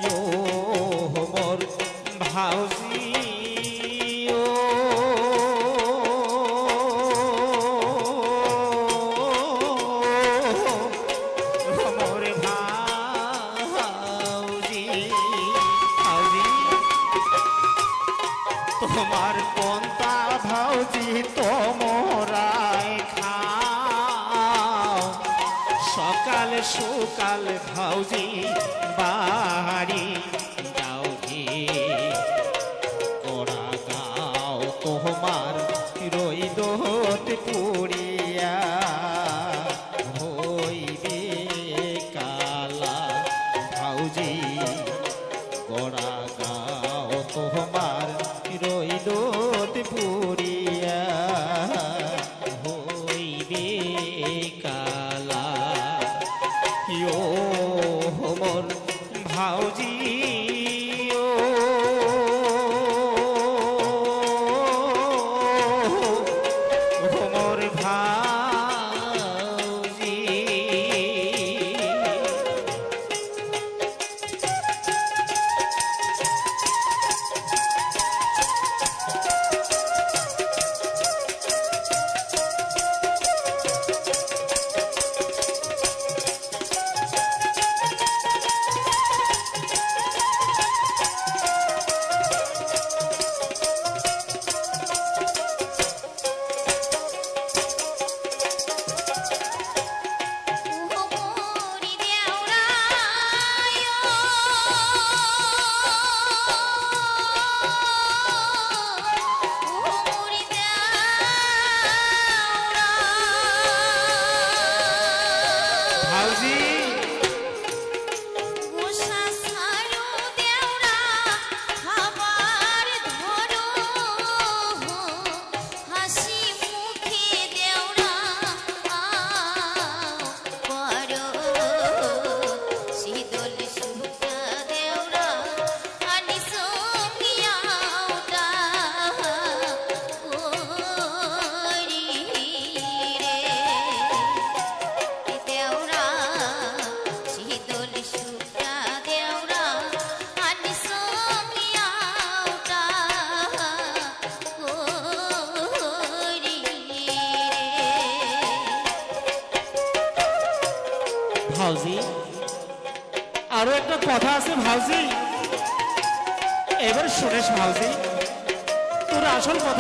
মোর ভাউজি তোমার কোনটা ভাউজি তোমরাই খাও সকাল সকাল ভাউজি বাড়ি যাও হে কোড়া গাও তোমার রইদত পুরিয়া হইবে কালা ভাউজি কোড়া গাও তোমার রইদত পুরিয়া হইবে কালা মোর ভাউজি মোর ভাউজি ভাউজি আরো একটা কথা আছে ভাউজি এবার শুনেছ ভাউজি তোর আসল কথা